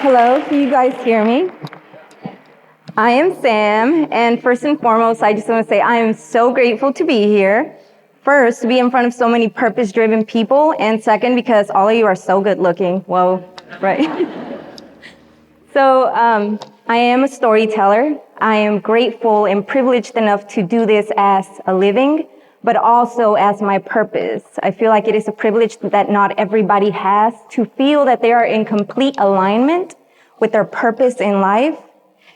Hello, can you guys hear me? I am Sam, and first and foremost, I just want to say I am so grateful to be here. First, to be in front of so many purpose-driven people, and second, because all of you are so good looking. Whoa, right? So, I am a storyteller. I am grateful and privileged enough to do this as a living, but also as my purpose. I feel like it is a privilege that not everybody has, to feel that they are in complete alignment with their purpose in life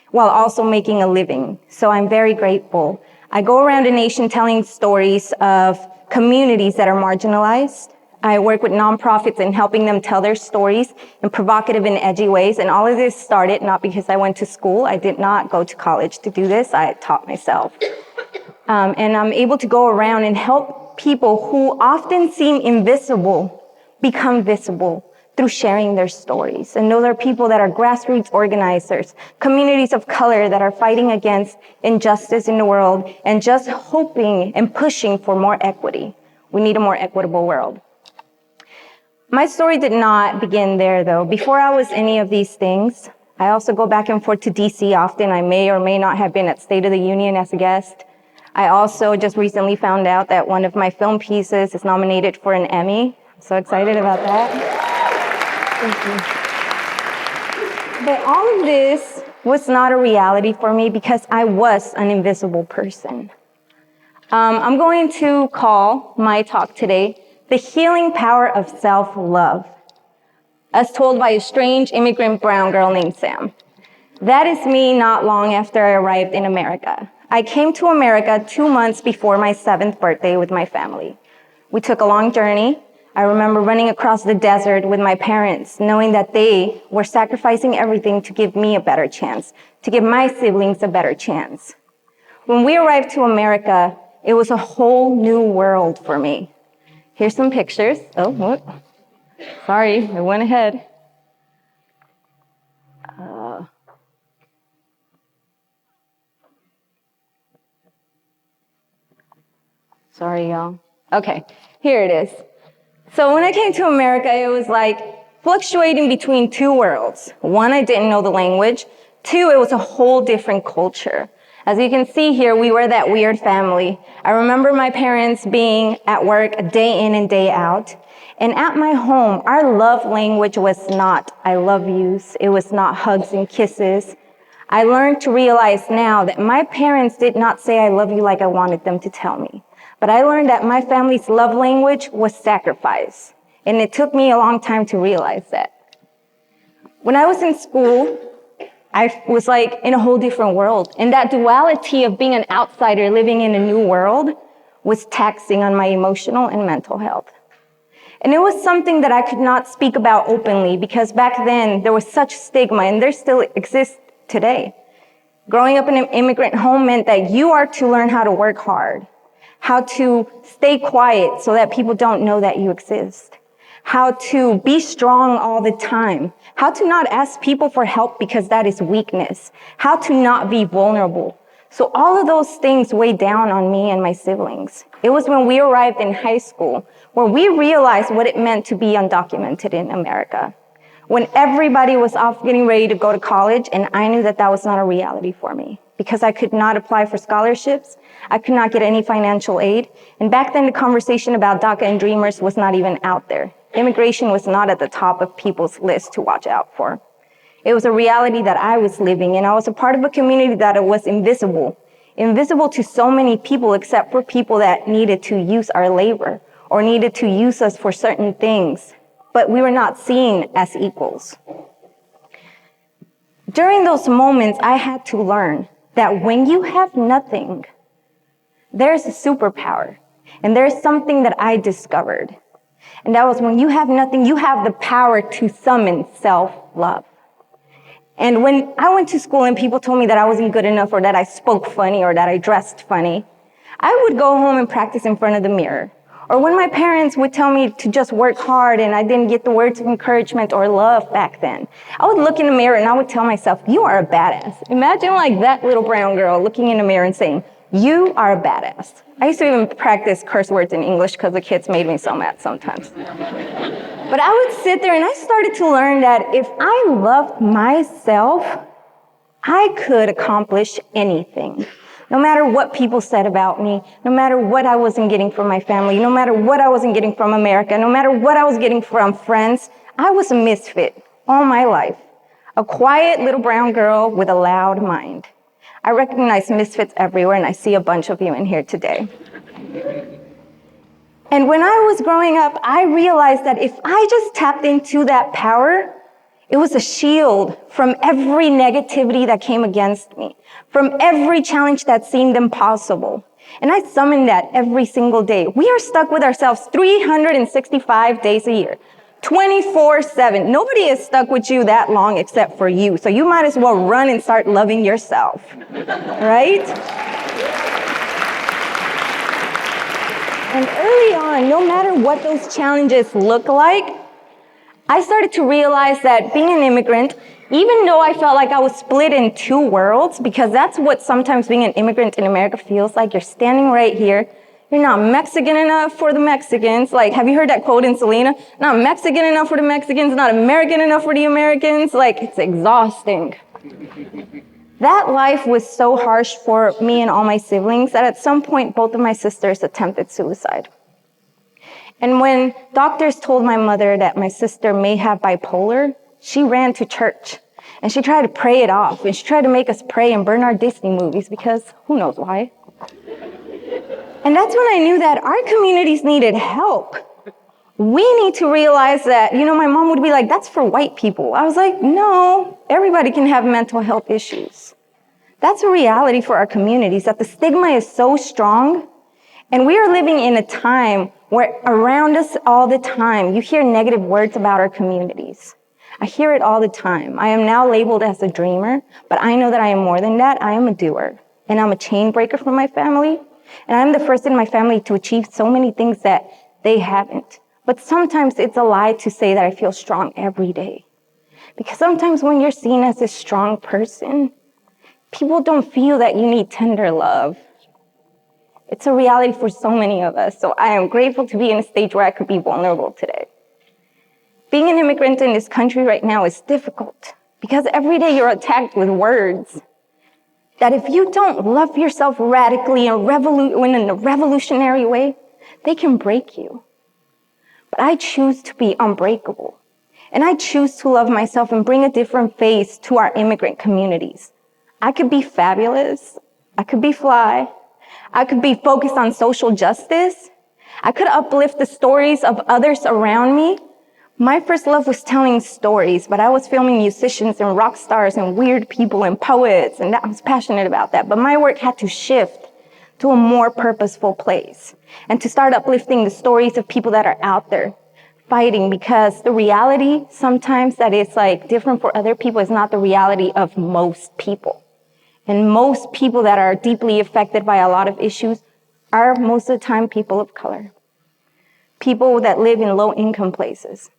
while also making a living. So I'm very grateful. I go around the nation telling stories of communities that are marginalized. I work with nonprofits and helping them tell their stories in provocative and edgy ways. And all of this started not because I went to school. I did not go to college to do this. I taught myself. And I'm able to go around and help people who often seem invisible become visible through sharing their stories. And those are people that are grassroots organizers, communities of color that are fighting against injustice in the world and just hoping and pushing for more equity. We need a more equitable world. My story did not begin there, though. Before I was any of these things, I also go back and forth to DC often. I may or may not have been at State of the Union as a guest. I also just recently found out that one of my film pieces is nominated for an Emmy. I'm so excited about that. Thank you. But all of this was not a reality for me because I was an invisible person. I'm going to call my talk today The Healing Power of Self-Love, as told by a strange immigrant brown girl named Sam. That is me not long after I arrived in America. I came to America 2 months before my 7th birthday with my family. We took a long journey. I remember running across the desert with my parents, knowing that they were sacrificing everything to give me a better chance, to give my siblings a better chance. When we arrived to America, it was a whole new world for me. Here's some pictures. Oh, what? Sorry, I went ahead. Sorry, y'all. Okay, here it is. So when I came to America, it was like fluctuating between two worlds. One, I didn't know the language. Two, it was a whole different culture. As you can see here, we were that weird family. I remember my parents being at work day in and day out. And at my home, our love language was not I love yous. It was not hugs and kisses. I learned to realize now that my parents did not say I love you like I wanted them to tell me. But I learned that my family's love language was sacrifice. And it took me a long time to realize that. When I was in school, I was like in a whole different world. And that duality of being an outsider living in a new world was taxing on my emotional and mental health. And it was something that I could not speak about openly because back then there was such stigma, and there still exists today. Growing up in an immigrant home meant that you are to learn how to work hard, how to stay quiet so that people don't know that you exist, how to be strong all the time, how to not ask people for help because that is weakness, how to not be vulnerable. So all of those things weighed down on me and my siblings. It was when we arrived in high school where we realized what it meant to be undocumented in America. When everybody was off getting ready to go to college, and I knew that that was not a reality for me because I could not apply for scholarships. I could not get any financial aid. And back then, the conversation about DACA and Dreamers was not even out there. Immigration was not at the top of people's list to watch out for. It was a reality that I was living in. I was a part of a community that was invisible to so many people except for people that needed to use our labor or needed to use us for certain things. But we were not seen as equals. During those moments, I had to learn that when you have nothing, there's a superpower. And there's something that I discovered. And that was when you have nothing, you have the power to summon self-love. And when I went to school and people told me that I wasn't good enough or that I spoke funny or that I dressed funny, I would go home and practice in front of the mirror. Or when my parents would tell me to just work hard and I didn't get the words of encouragement or love back then, I would look in the mirror and I would tell myself, you are a badass. Imagine like that little brown girl looking in the mirror and saying, you are a badass. I used to even practice curse words in English because the kids made me so mad sometimes. But I would sit there and I started to learn that if I loved myself, I could accomplish anything. No matter what people said about me, no matter what I wasn't getting from my family, no matter what I wasn't getting from America, no matter what I was getting from friends, I was a misfit all my life. A quiet little brown girl with a loud mind. I recognize misfits everywhere, and I see a bunch of you in here today. And when I was growing up, I realized that if I just tapped into that power, it was a shield from every negativity that came against me, from every challenge that seemed impossible. And I summoned that every single day. We are stuck with ourselves 365 days a year, 24/7. Nobody is stuck with you that long except for you. So you might as well run and start loving yourself, right? And early on, no matter what those challenges look like, I started to realize that being an immigrant, even though I felt like I was split in two worlds, because that's what sometimes being an immigrant in America feels like. You're standing right here. You're not Mexican enough for the Mexicans. Like, have you heard that quote in Selena? Not Mexican enough for the Mexicans, not American enough for the Americans. Like, it's exhausting. That life was so harsh for me and all my siblings that at some point, both of my sisters attempted suicide. And when doctors told my mother that my sister may have bipolar, she ran to church and she tried to pray it off. And she tried to make us pray and burn our Disney movies because who knows why. And that's when I knew that our communities needed help. We need to realize that, my mom would be like, that's for white people. I was like, no, everybody can have mental health issues. That's a reality for our communities, that the stigma is so strong. And we are living in a time where around us all the time, you hear negative words about our communities. I hear it all the time. I am now labeled as a dreamer, but I know that I am more than that. I am a doer, and I'm a chain breaker for my family. And I'm the first in my family to achieve so many things that they haven't. But sometimes it's a lie to say that I feel strong every day. Because sometimes when you're seen as a strong person, people don't feel that you need tender love. It's a reality for so many of us. So I am grateful to be in a stage where I could be vulnerable today. Being an immigrant in this country right now is difficult because every day you're attacked with words that if you don't love yourself radically and in a revolutionary way, they can break you. But I choose to be unbreakable. And I choose to love myself and bring a different face to our immigrant communities. I could be fabulous. I could be fly. I could be focused on social justice. I could uplift the stories of others around me. My first love was telling stories, but I was filming musicians and rock stars and weird people and poets, and I was passionate about that. But my work had to shift to a more purposeful place and to start uplifting the stories of people that are out there fighting, because the reality sometimes that is like different for other people is not the reality of most people. And most people that are deeply affected by a lot of issues are most of the time people of color, people that live in low-income places.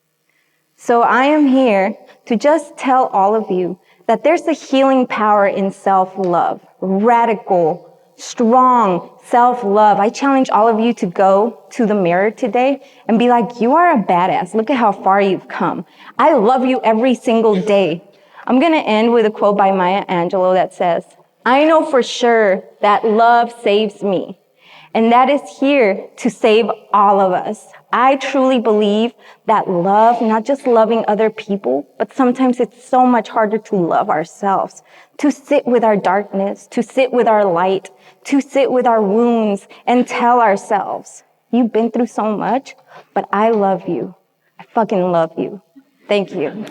So I am here to just tell all of you that there's a healing power in self-love, radical, strong self-love. I challenge all of you to go to the mirror today and be like, you are a badass. Look at how far you've come. I love you every single day. I'm going to end with a quote by Maya Angelou that says, I know for sure that love saves me. And that is here to save all of us. I truly believe that love, not just loving other people, but sometimes it's so much harder to love ourselves, to sit with our darkness, to sit with our light, to sit with our wounds and tell ourselves, you've been through so much, but I love you. I fucking love you. Thank you.